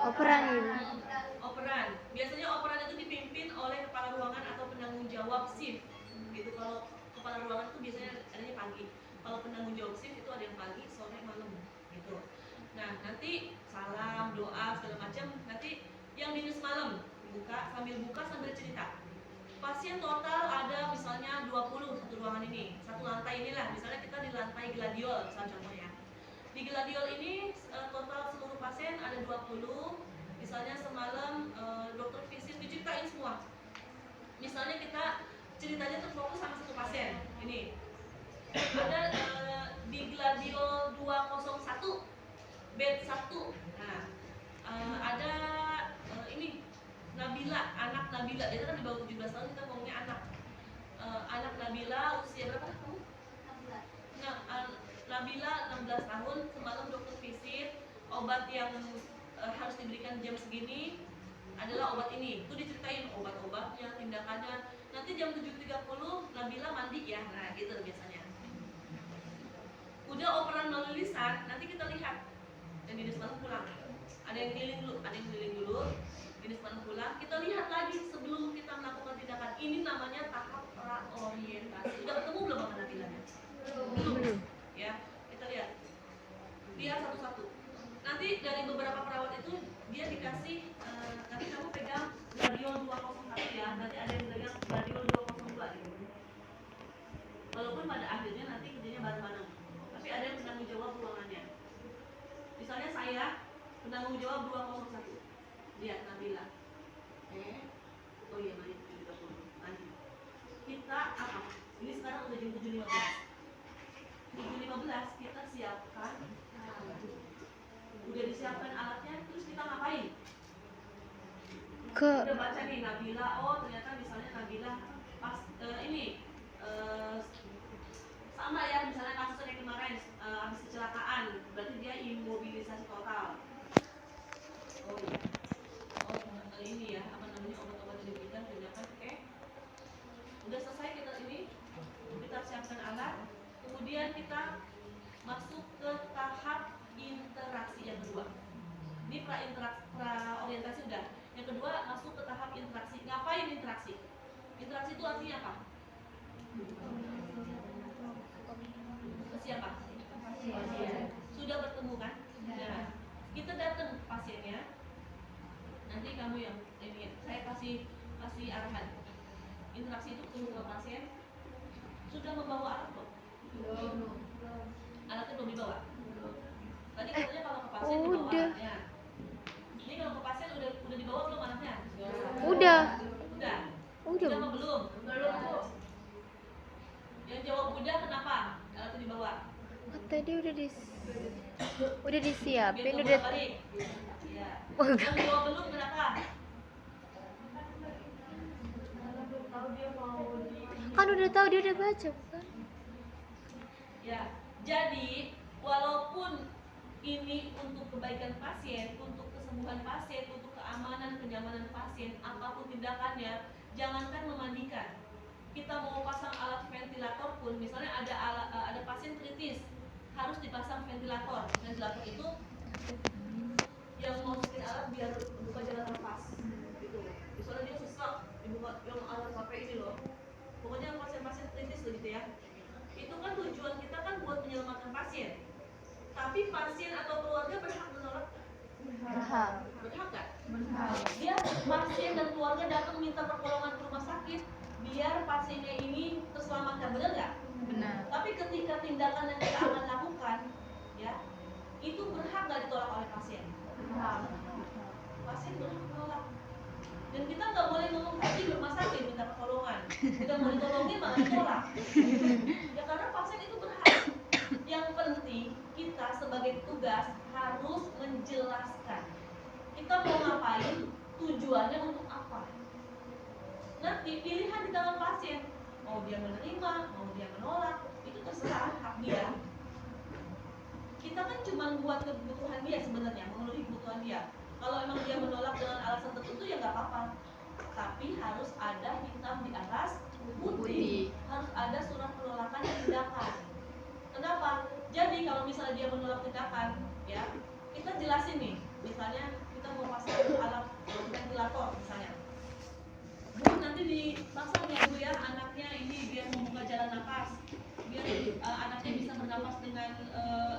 Operan gitu. Operan. Biasanya operan itu dipimpin oleh kepala ruangan atau penanggung jawab shift. Gitu. Kalau kepala ruangan itu biasanya adanya pagi. Kalau penanggung jawab shift itu ada yang pagi, sore, malam. Gitu. Nah, nanti salam, doa, segala macam. Nanti yang minus malam, buka sambil cerita. Pasien total ada misalnya 20 satu ruangan ini, satu lantai inilah. Misalnya kita di lantai gladiol, misalnya contohnya. Di gladiol ini total seluruh pasien ada 20. Misalnya semalam dokter visit diceritain semua. Misalnya kita ceritanya terfokus sama satu pasien. Ini ada di gladiol 201 bed 1. Nah, ada ini Nabila, anak Nabila. Dia kan di bawah 17 tahun, kita ngomongnya anak. Anak Nabila usia berapa kamu? 16. Nah, Nabila 16 tahun, semalam dokter visit, obat yang harus diberikan jam segini adalah obat ini. Itu diceritain obat-obatnya, tindakannya. Nanti jam 7.30 Nabila mandi ya. Nah, gitu biasanya. Udah operan melalui lisan, nanti kita lihat yang di depan pulang. Ada yang keliling dulu, di depan pulang. Kita lihat lagi sebelum kita melakukan tindakan. Ini namanya tahap praorientasi. Udah ketemu belum sama Nabilanya? Belum. Ya, kita lihat satu-satu. Nanti dari beberapa perawat itu dia dikasih nanti kamu pegang gladiol 201 ya. Nanti ada yang pegang gladiol 202 gitu. Walaupun pada akhirnya nanti kerjanya bareng-bareng. Tapi ada yang penanggung jawab ruangannya. Misalnya saya penanggung jawab 201. Lihat Nabila. Oh iya, mari kita apa? Ini sekarang udah jam 7.15. 7.15 kita siapkan alat. Udah disiapkan alatnya, terus kita ngapain? Udah baca nih Nabila. Oh ternyata misalnya Nabila pas sama ya, misalnya kasusnya kemarin habis kecelakaan, berarti dia imobilisasi total. Oh iya. Ini ya, apa namanya, obat-obat yang diberikan tindakan. Oke. Udah selesai kita siapkan alat. Kemudian kita masuk ke tahap interaksi yang kedua. Ini praorientasi udah. Yang kedua masuk ke tahap interaksi. Ngapain interaksi? Interaksi itu artinya apa? Ke siapa? Pasien. Sudah bertemu kan? Nah, kita datang ke pasiennya. Nanti kamu yang ini, saya kasih arahan. Interaksi itu ketemu ke pasien. Sudah membawa alat belum? Belum. Alatnya belum dibawa? Tadi katanya kalau ke pasien dibawa alatnya. Ini kalau ke pasien udah dibawa belum alatnya? Udah. Udah apa belum? Belum. Yang jawab udah, kenapa alatnya dibawa? Tadi udah disiapin, udah balik. Ya. Yang jawab belum, kenapa? Kan udah tahu, dia udah baca kan? Ya, jadi walaupun ini untuk kebaikan pasien, untuk kesembuhan pasien, untuk keamanan, kenyamanan pasien, apapun tindakannya, jangankan memandikan. Kita mau pasang alat ventilator pun, misalnya ada pasien kritis, harus dipasang ventilator. Ventilator itu yang masukin alat biar buka jalan nafas, gitu. Misalnya dia sesak, dibuka yang alat pakai ini loh. Pokoknya pasien-pasien kritis gitu ya. Itu kan tujuan kita kan buat menyelamatkan pasien. Tapi pasien atau keluarga berhak menolak? Berhak gak? Berhak. Dia pasien dan keluarga datang minta pertolongan ke rumah sakit biar pasiennya ini terselamatkan, benar gak? Benar. Tapi ketika tindakan yang kita akan lakukan, ya, itu berhak gak ditolak oleh pasien? Berhak. Pasien berhak menolak. Dan kita nggak boleh ngomong tadi di rumah sakit minta pertolongan, kita mau ditolongin malah ditolak. Ya karena pasien itu berhak. Yang penting kita sebagai petugas harus menjelaskan kita mau ngapain, tujuannya untuk apa. Nanti pilihan di tangan pasien, mau dia menerima, mau dia menolak, itu terserah, hak dia. Kita kan cuma buat kebutuhan dia sebenarnya, memenuhi kebutuhan dia. Kalau emang dia menolak dengan alasan tertentu ya nggak apa-apa. Tapi harus ada hitam di atas putih. Harus ada surat penolakan tindakan. Kenapa? Jadi kalau misalnya dia menolak tindakan, ya kita jelasin nih. Misalnya kita mau pasang ventilator misalnya. Bu, nanti dipasang ya Bu ya, anaknya ini biar membuka jalan nafas, biar anaknya bisa bernapas dengan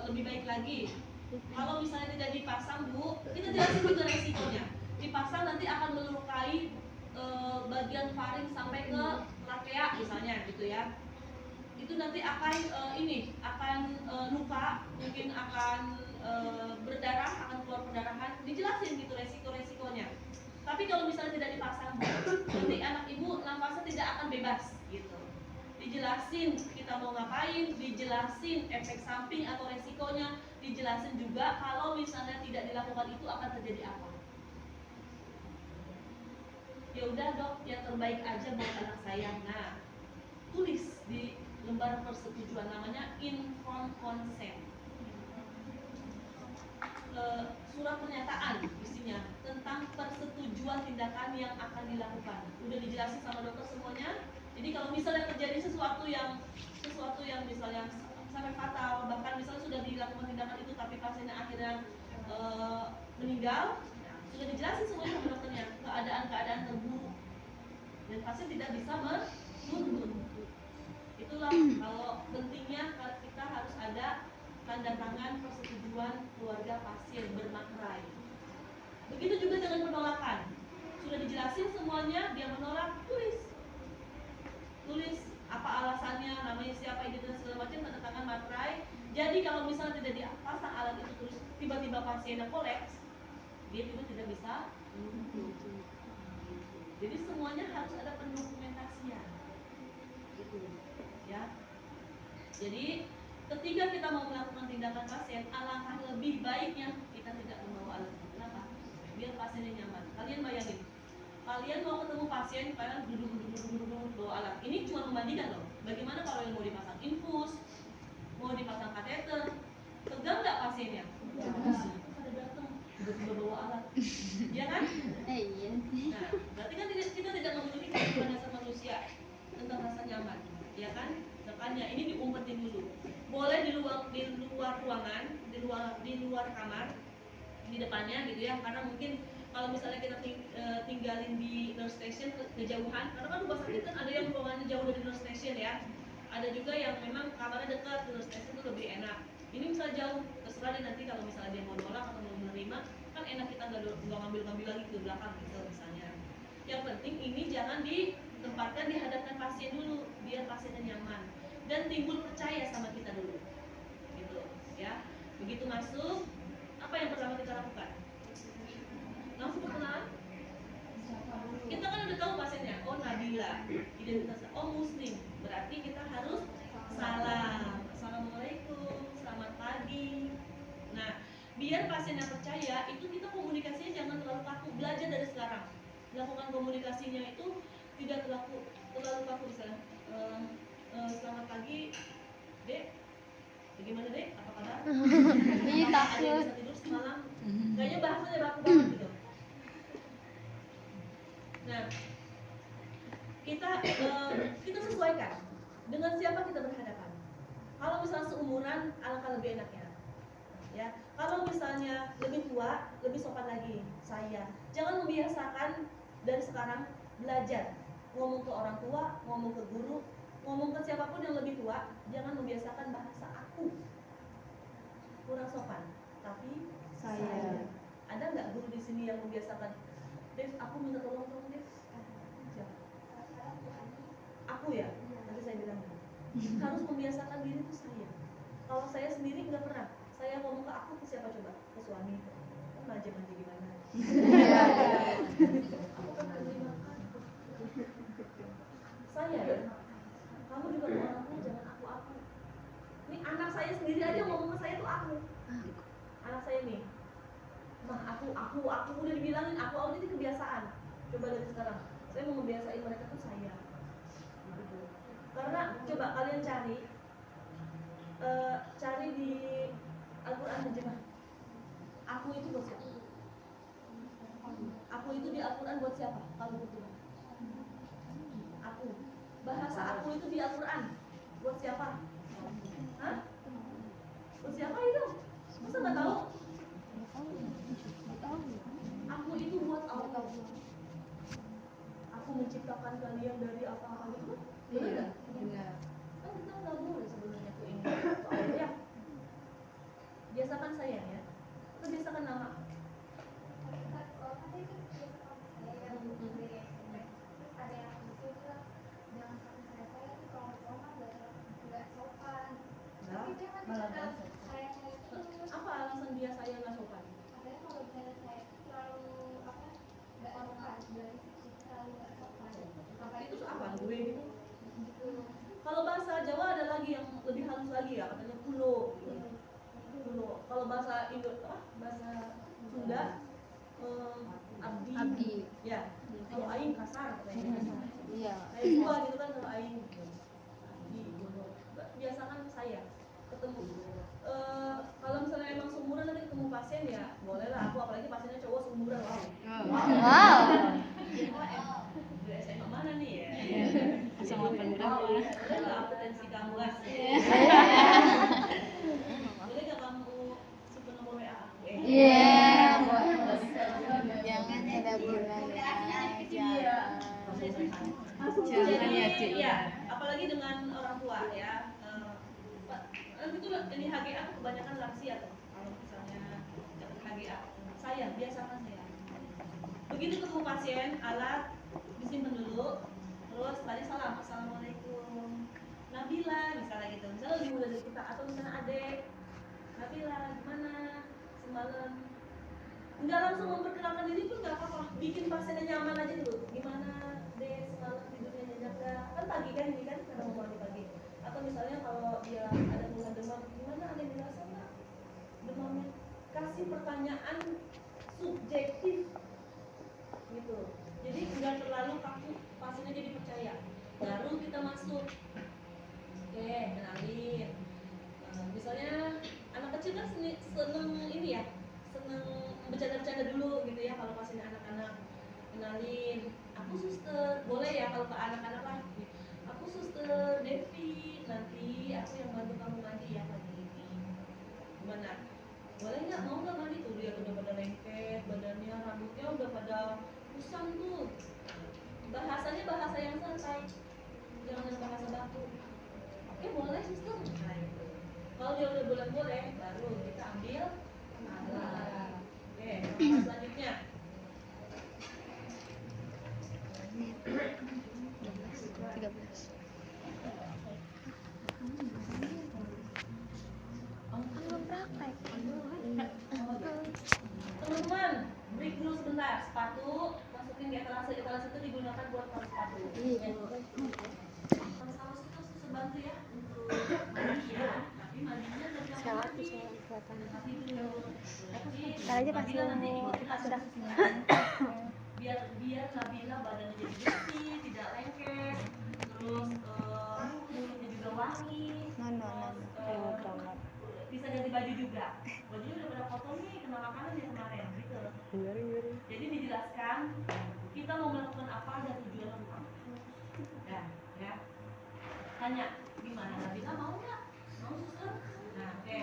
lebih baik lagi. Kalau misalnya tidak dipasang Bu, kita jelasin juga resikonya. Dipasang nanti akan melukai bagian faring sampai ke trakea misalnya gitu ya. Itu nanti akan luka, mungkin akan berdarah, akan keluar perdarahan. Dijelasin gitu resiko-resikonya. Tapi kalau misalnya tidak dipasang, nanti anak ibu nafasnya tidak akan bebas gitu. Dijelasin kita mau ngapain, dijelasin efek samping atau resikonya, dijelasin juga kalau misalnya tidak dilakukan itu akan terjadi apa. Ya udah dok, yang terbaik aja buat anak saya. Nah, tulis di lembar persetujuan, namanya informed consent. Surat pernyataan isinya tentang persetujuan tindakan yang akan dilakukan. Udah dijelasin sama dokter semuanya. Jadi kalau misalnya terjadi sesuatu yang misalnya sampai fatal, bahkan misalnya sudah dilakukan tindakan itu tapi pasiennya akhirnya meninggal, sudah dijelasin semuanya sama dokternya, keadaan terburuk dan pasien tidak bisa menuntut. Itulah kalau pentingnya kita harus ada tanda tangan persetujuan keluarga pasien bermakrai. Begitu juga dengan penolakan. Sudah dijelasin semuanya, dia menolak, tulis apa alasannya, namanya siapa, identitas segala macam, tanda tangan materai. Jadi kalau misalnya tidak dipasang alat itu terus tiba-tiba pasiennya kolaps, dia juga tidak bisa menuntut. Jadi semuanya harus ada pendokumentasian. Gitu ya. Jadi ketika kita mau melakukan tindakan pasien, alangkah lebih baiknya kita tidak membawa alat. Kenapa? Biar pasiennya nyaman. Kalian bayangin, kalian mau ketemu pasien, kalian duduk bawa alat. Ini cuma membandingkan loh. Bagaimana kalau yang mau dipasang infus, mau dipasang kateter, tegang nggak pasiennya? Pada datang, tiba-tiba bawa alat, ya kan? Iya. Nah, berarti kan kita tidak memiliki kebutuhan dasar manusia tentang rasa nyaman, ya kan? Makanya ini diumpetin dulu. Boleh di luar ruangan, di luar kamar, di depannya gitu ya, karena mungkin kalau misalnya kita tinggalin di nurse station kejauhan, karena kan rumah sakit kan ada yang ruangannya jauh dari nurse station ya, ada juga yang memang kamarnya dekat di nurse station itu lebih enak. Ini misalnya jauh, terserah deh nanti kalau misalnya dia mau nolak atau mau menerima, kan enak kita nggak ngambil lagi ke belakang gitu misalnya. Yang penting ini jangan ditempatkan di hadapan pasien dulu, biar pasiennya nyaman dan timbul percaya sama kita dulu, gitu ya. Begitu masuk, apa yang pertama kita lakukan? Langsung perkenalan. Kita kan udah tahu pasiennya, oh Nabila, identitasnya, oh Muslim, berarti kita harus salam, assalamualaikum, selamat pagi. Nah, biar pasiennya percaya, itu kita komunikasinya jangan terlalu kaku. Belajar dari sekarang, lakukan komunikasinya itu tidak terlalu kaku. Misalnya, selamat pagi, Dek. Bagaimana Dek? Apa kabar? Ih, Ada takut. yang bisa tidur semalam? Kayaknya bahasanya baku banget gitu. Nah, kita sesuaikan dengan siapa kita berhadapan. Kalau misalnya seumuran, alangkah lebih enaknya. Ya, kalau misalnya lebih tua, lebih sopan lagi. Saya jangan membiasakan dari sekarang belajar ngomong ke orang tua, ngomong ke guru, ngomong ke siapapun yang lebih tua, jangan membiasakan bahasa aku. Kurang sopan, tapi saya. Ada nggak guru di sini yang membiasakan, Dev, aku minta tolong dong, Dev? Aku ya, nanti saya bilang harus membiasakan diri itu saya. Kalau saya sendiri nggak pernah. Saya ngomong ke aku, ke siapa coba? Ke suami. Manja-manja gimana? Aku kan lagi makan. Saya ya, kamu juga ke orang tua jangan aku. Ini anak saya sendiri aja ngomong ke saya tuh aku. Anak saya nih, mah aku udah dibilangin aku ini kebiasaan. Coba dari sekarang, saya mau membiasain mereka tuh saya. Gitu. Karena coba kalian cari di Al-Quran terjemah. Aku itu buat siapa? Aku itu di Al-Quran buat siapa? Kalau terjemah. Aku. Bahasa aku itu di Al-Quran buat siapa? Hah? Buat siapa itu? Masa nggak tahu? Aku itu buat Allah. menciptakan kalian dari apa-apa gitu kan? Benar nggak? Benar. Kan kita nggak boleh sebenarnya tuh ini ya. Biasakan sayang ya, atau biasakan nama. Apa alasan dia saya nggak sopan? Itu apa gue gitu? Kalau bahasa Jawa ada lagi yang lebih halus lagi ya, katanya kulo. Kulo. Kalau bahasa bahasa Sunda abdi. Ya. Kalau aing kasar katanya. Iya. Kayak gua gitu kan kalau aing abdi kulo. Biasakan saya ketemu kalau misalnya emang seumuran nanti ketemu pasien ya boleh lah aku, apalagi pasiennya cowok seumuran. Wow. Di SMA mana nih ya? Sama berapa? Boleh nggak akuntansi kamu lah? Boleh nggak kamu simpen nomor WA aku? Iya. Jangan ada bilang ya. Jadi ya, apalagi dengan orang tua ya. Nanti tuh ini HGA tuh kebanyakan lansia tuh. Kalau misalnya dapat HGA, saya biasakan saya. Begitu ketemu pasien, alat disimpan dulu. Terus tadi salam, assalamualaikum Nabila misalnya gitu. Misalnya lebih muda dari kita atau misalnya adek Nabila gimana semalam. Nggak langsung memperkenalkan diri pun nggak apa-apa. Bikin pasiennya nyaman aja dulu. Gimana deh semalam tidurnya nyenyak nggak? Kan pagi kan ini kan karena mau mandi pagi. Atau misalnya kalau dia ada keluhan demam, gimana ada yang dirasa nggak demamnya? Kasih pertanyaan subjektif gitu. Jadi nggak terlalu kaku, pasiennya jadi percaya. Baru kita masuk. Oke, kenalin. Misalnya anak kecil kan seneng ini ya, seneng bercanda-bercanda dulu gitu ya. Kalau pasiennya anak-anak, kenalin. Aku suster, boleh ya kalau ke anak-anak lah. Aku suster Devi, nanti aku yang bantu kamu mandi ya pagi ini. Gimana? Boleh nggak? Mau nggak mandi tuh? Dia udah pada lengket, badannya, rambutnya udah pada kusam tuh. Bahasanya bahasa yang santai, jangan bahasa baku. Oke boleh suster. Nah itu. Kalau dia udah boleh, baru kita ambil alat. Oke, selanjutnya. 13. Teman-teman, break dulu sebentar. Sepatu masukin di etalase. Etalase itu digunakan buat taruh sepatu. Sama itu sebantu ya untuk mandi ya. Tapi mandinya dari Salah mandi. kelihatan. Tapi dulu. Ntar aja pas Nabila nanti mau ikutin sudah. biar Nabila badannya jadi bersih, tidak lengket, terus mulutnya juga wangi, bisa ganti baju juga. Bajunya udah pada kotor nih, kena makanan ya kemarin gitu. Jadi dijelaskan kita mau melakukan apa dan tujuan apa. Ya. Tanya gimana Nabila, mau nggak? Mau suster? Nah, oke.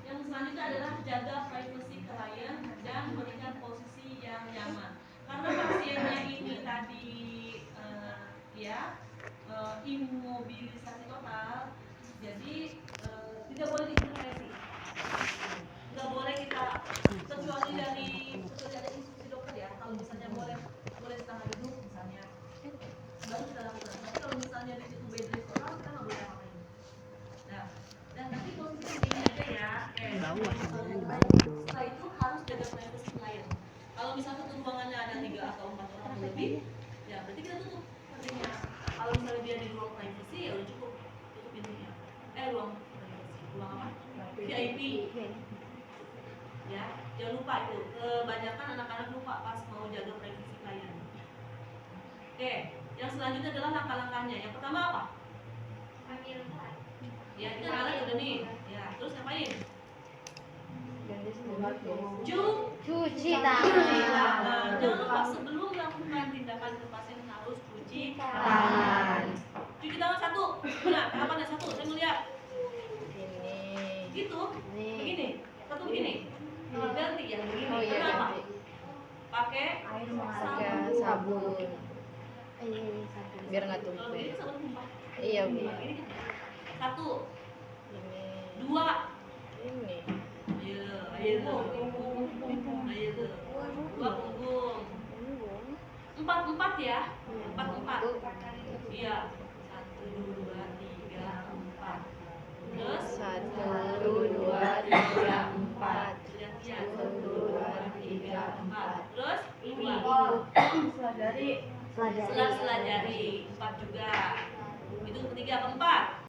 Yang selanjutnya adalah jaga privasi klien dan berikan posisi yang nyaman. Karena pasiennya ini tadi imobilisasi total, jadi tidak boleh diintervensi. Nggak boleh kita, kecuali dari instruksi dokter ya. Kalau misalnya boleh setengah duduk misalnya, baru kita lakukan. Tapi kalau misalnya di situ bed rest total, kita nggak boleh apa-apain. Nah, dan nanti posisi ini aja ya. Setelah itu harus jaga privasi klien. Kalau misalnya satu ruangannya ada 3 atau 4 orang lebih, ya berarti kita tutup pintunya. Kalau misalnya dia di ruang privasi, ya udah cukup tutup pintunya. Ruang apa? VIP. Ya, jangan lupa itu. Kebanyakan anak-anak lupa pas mau jaga privasi klien. Oke, yang selanjutnya adalah langkah-langkahnya. Yang pertama apa? Ambil alat. Ya, kita alat udah nih. Ya, terus ngapain? Cuci tangan. tangan. Jangan lupa sebelum melakukan tindakan ke pasien harus cuci tangan. Cuci tangan satu. Mana? Kapan ada satu? Saya melihat. Gitu. Begini. Satu begini. Ganti ya begini. Kenapa? Pakai pakai Pakai sabun. Biar nggak Kalau tumpah. begini sabun tumpah. Iya, Bu. Ini satu, Ini. dua, Ini. ayo tuh, dua punggung, empat ya, empat, iya, satu, dua, tiga, empat, terus 1, 2, 3, 4. lihat-lihat, 1, 2, 3, 4. terus dua, Selajari. sela jari, empat juga, itu ketiga, keempat.